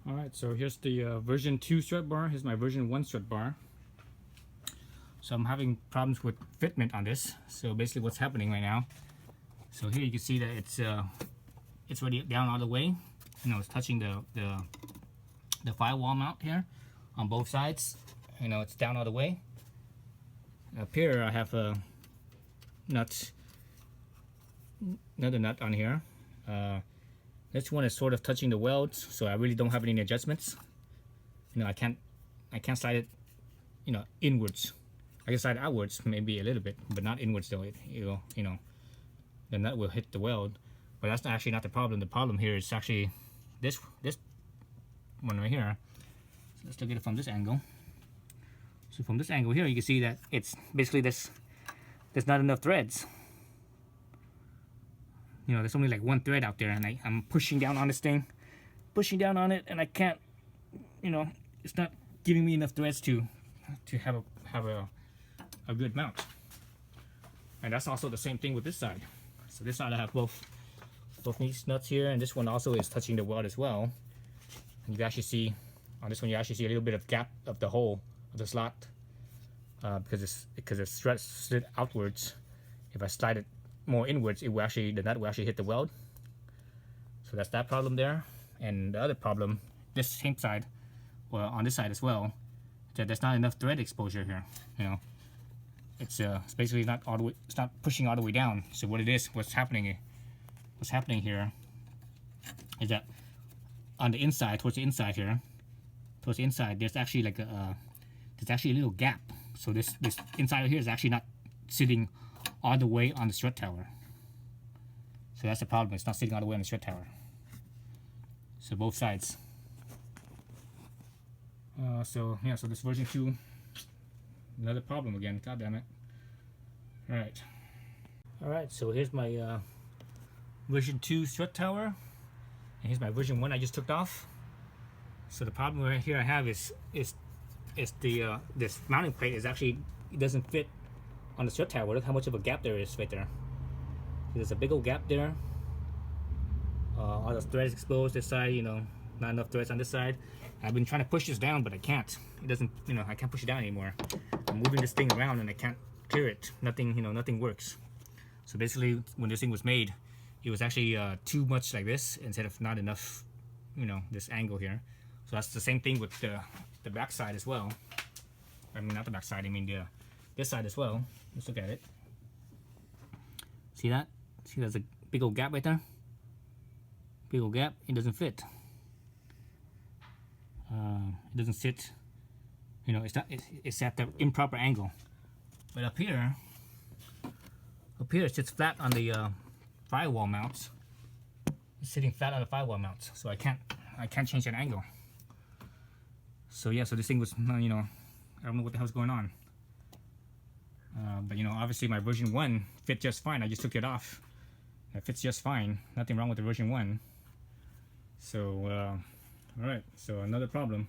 Alright, so here's the version 2 strut bar. Here's my version 1 strut bar. So I'm having problems with fitment on this. So basically what's happening right now, so here you can see that it's already down all the way. You know, it's touching the firewall mount here on both sides. You know, it's down all the way. Up here I have a nut, another nut on here. This one is sort of touching the welds, so I really don't have any adjustments. You know, I can't slide it, you know, inwards. I can slide it outwards maybe a little bit, but not inwards though. You know, the nut will hit the weld. But that's actually not the problem. The problem here is actually this one right here. So let's look at it from this angle. So from this angle here, you can see that it's basically there's not enough threads. You know, there's only like one thread out there, and I'm pushing down on this thing, pushing down on it, and I can't, you know, it's not giving me enough threads to have a good mount. And that's also the same thing with this side. So this side I have both these nuts here, and this one also is touching the weld as well. And you can actually see on this one, you actually see a little bit of gap of the hole of the slot because it's slid outwards. If I slide it more inwards, it will actually, the nut will actually hit the weld. So that's that problem there. And the other problem, this same side, well, on this side as well, that there's not enough thread exposure here. You know, it's basically not all the way, it's not pushing all the way down. So what's happening here is that on the inside, towards the inside here, there's actually like there's actually a little gap. So this inside here is actually not sitting all the way on the strut tower. So that's the problem. It's not sitting all the way on the strut tower. So both sides. So yeah, so this version 2, another problem again. God damn it. All right. So here's my version 2 strut tower, and here's my version 1 I just took off. So the problem right here I have is the this mounting plate is actually, it doesn't fit on the strut tower. Look how much of a gap there is right there. There's a big old gap there. All the threads exposed this side, you know, not enough threads on this side. I've been trying to push this down, but I can't. It doesn't, you know, I can't push it down anymore. I'm moving this thing around and I can't clear it. Nothing, you know, nothing works. So basically, when this thing was made, it was actually too much like this instead of not enough, you know, this angle here. So that's the same thing with the back side as well. I mean, not the back side, I mean this side as well. Let's look at it. See that? See, there's a big old gap right there? Big old gap. It doesn't fit. It doesn't sit. You know, it's at the improper angle. But up here it sits flat on the firewall mounts. It's sitting flat on the firewall mounts, so I can't change that angle. So yeah, so this thing was, you know, I don't know what the hell's going on. But you know, obviously my version 1 fit just fine. I just took it off. It fits just fine. Nothing wrong with the version 1. So, alright, so another problem.